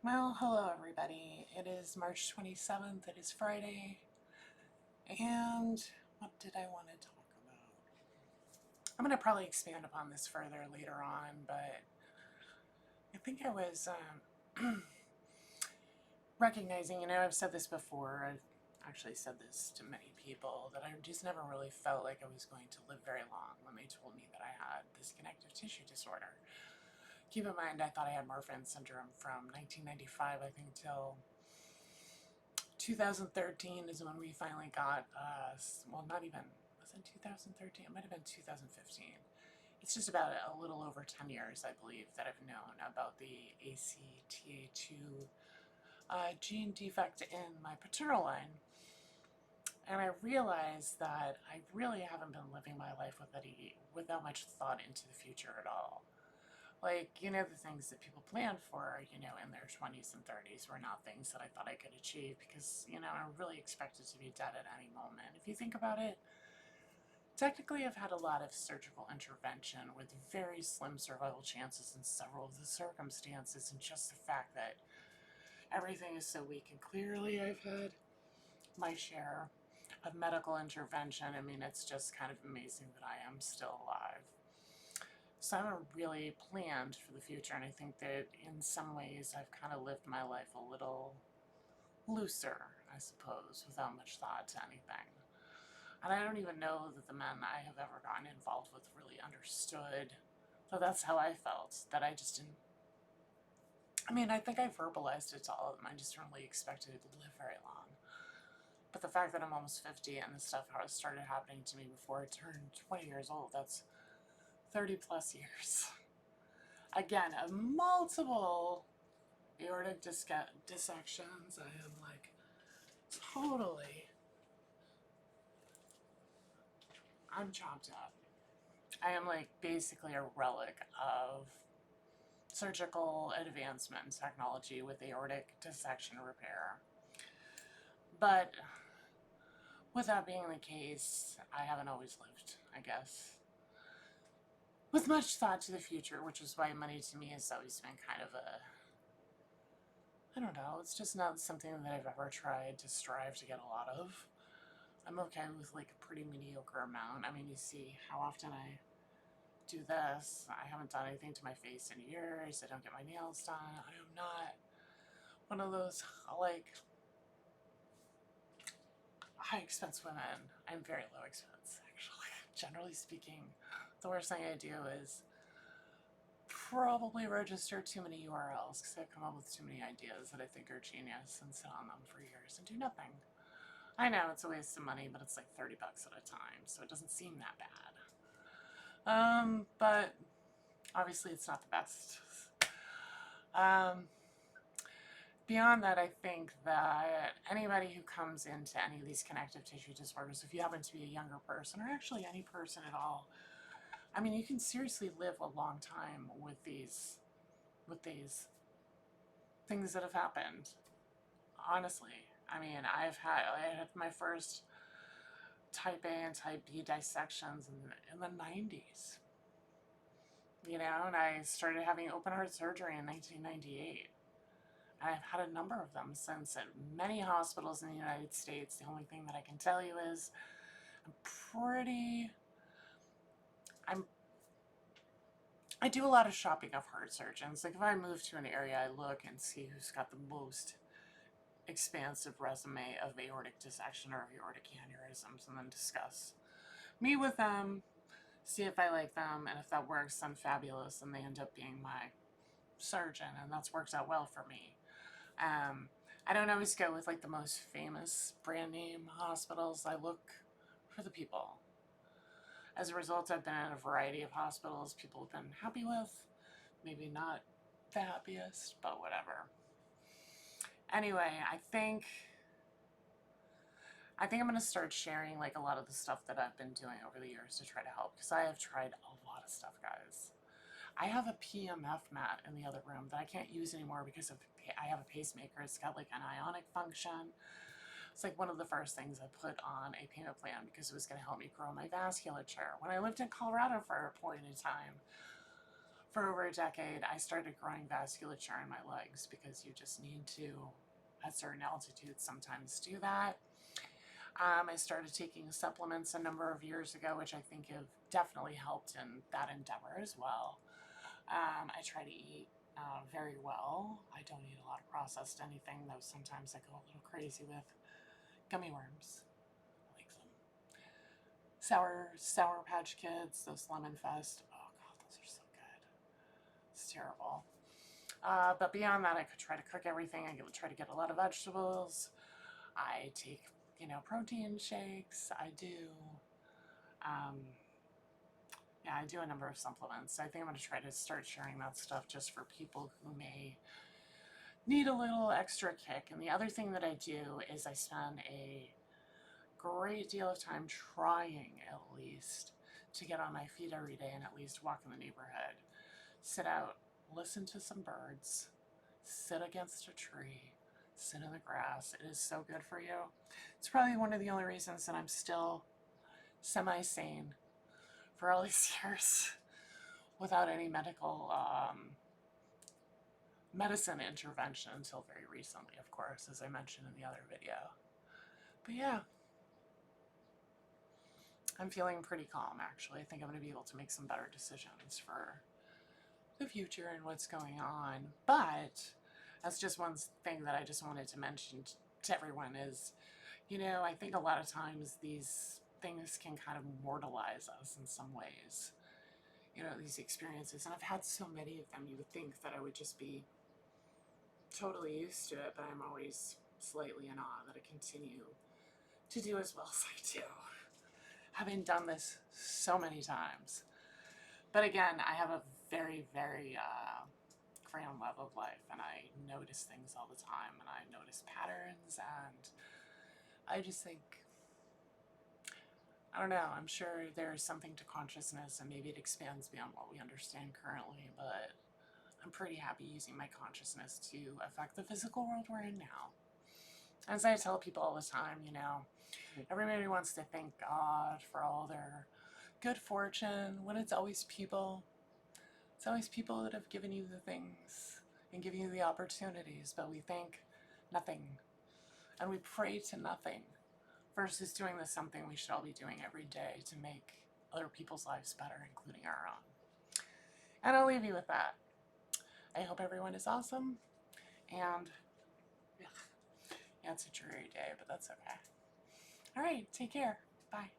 Well, hello everybody. It is March 27th. It is Friday. And what did I want to talk about? I'm going to probably expand upon this further later on, but I think I was recognizing, I've said this before. I've actually said this to many people that I just never really felt like I was going to live very long when they told me that I had this connective tissue disorder. Keep in mind, I thought I had Marfan syndrome from 1995, I think, till 2013 is when we finally got, well, not even, was it 2013? It might have been 2015. It's just about a little over 10 years, I believe, that I've known about the ACTA2 gene defect in my paternal line. And I realized that I really haven't been living my life without much thought into the future at all. Like, the things that people plan for, in their 20s and 30s were not things that I thought I could achieve because, I really expected to be dead at any moment. If you think about it, technically I've had a lot of surgical intervention with very slim survival chances in several of the circumstances, and just the fact that everything is so weak, and clearly I've had my share of medical intervention. I mean, it's just kind of amazing that I am still alive. So I haven't really planned for the future, and I think that in some ways I've kind of lived my life a little looser, I suppose, without much thought to anything. And I don't even know that the men I have ever gotten involved with really understood that that's how I felt, that I just didn't. I mean, I think I verbalized it to all of them. I just didn't really expected it to live very long. But the fact that I'm almost 50 and the stuff started happening to me before I turned 20 years old, that's 30 plus years. Again, of multiple aortic dissections. I am like totally, I'm chopped up. I am like basically a relic of surgical advancement and technology with aortic dissection repair. But with that being the case, I haven't always lived, I guess, with much thought to the future, which is why money to me has always been kind of I don't know, it's just not something that I've ever tried to strive to get a lot of. I'm okay with like a pretty mediocre amount. I mean, you see how often I do this. I haven't done anything to my face in years. I don't get my nails done. I am not one of those like high expense women. I'm very low expense, actually. Generally speaking, the worst thing I do is probably register too many URLs because I've come up with too many ideas that I think are genius and sit on them for years and do nothing. I know it's a waste of money, but it's like 30 bucks at a time, so it doesn't seem that bad. But obviously it's not the best. Um, Beyond that, I think that anybody who comes into any of these connective tissue disorders, if you happen to be a younger person or actually any person at all, I mean, you can seriously live a long time with these things that have happened. Honestly, I mean, I had my first type A and type B dissections in the 90s. And I started having open heart surgery in 1998. And I've had a number of them since at many hospitals in the United States. The only thing that I can tell you is I'm pretty, I'm, I do a lot of shopping of heart surgeons. Like if I move to an area, I look and see who's got the most expansive resume of aortic dissection or aortic aneurysms and then discuss. Meet with them, see if I like them, and if that works, then fabulous, and they end up being my surgeon, and that's worked out well for me. Um, I don't always go with like the most famous brand name hospitals. I look for the people. As a result, I've been in a variety of hospitals people have been happy with. Maybe not the happiest, but whatever. Anyway, I think I'm going to start sharing like a lot of the stuff that I've been doing over the years to try to help, because I have tried a lot of stuff, guys. I have a PMF mat in the other room that I can't use anymore because I have a pacemaker. It's got like an ionic function. It's like one of the first things I put on a payment plan because it was going to help me grow my vasculature. When I lived in Colorado for a point in time, for over a decade, I started growing vasculature in my legs because you just need to, at certain altitudes, sometimes do that. I started taking supplements a number of years ago, which I think have definitely helped in that endeavor as well. I try to eat very well. I don't eat a lot of processed anything, though sometimes I go a little crazy with gummy worms. I like them. Sour Patch Kids, those Lemon Fest. Oh God, those are so good. It's terrible. But beyond that, I could try to cook everything. I try to get a lot of vegetables. I take, protein shakes. I do, yeah, I do a number of supplements. I think I'm going to try to start sharing that stuff just for people who may need a little extra kick. And the other thing that I do is I spend a great deal of time trying, at least, to get on my feet every day and at least walk in the neighborhood. Sit out, listen to some birds, sit against a tree, sit in the grass. It is so good for you. It's probably one of the only reasons that I'm still semi-sane for all these years without any medicine intervention until very recently, of course, as I mentioned in the other video. But yeah, I'm feeling pretty calm, actually. I think I'm going to be able to make some better decisions for the future and what's going on. But that's just one thing that I just wanted to mention to everyone is, I think a lot of times these things can kind of mortalize us in some ways. These experiences. And I've had so many of them, you would think that I would just be totally used to it, but I'm always slightly in awe that I continue to do as well as I do, having done this so many times. But again, I have a very, very grand love of life, and I notice things all the time, and I notice patterns, and I just think, I don't know, I'm sure there's something to consciousness, and maybe it expands beyond what we understand currently, but I'm pretty happy using my consciousness to affect the physical world we're in now. As I tell people all the time, everybody wants to thank God for all their good fortune, when it's always people. It's always people that have given you the things and given you the opportunities, but we thank nothing. And we pray to nothing versus doing the something we should all be doing every day to make other people's lives better, including our own. And I'll leave you with that. I hope everyone is awesome, and yeah, it's a dreary day, but that's okay. All right, take care. Bye.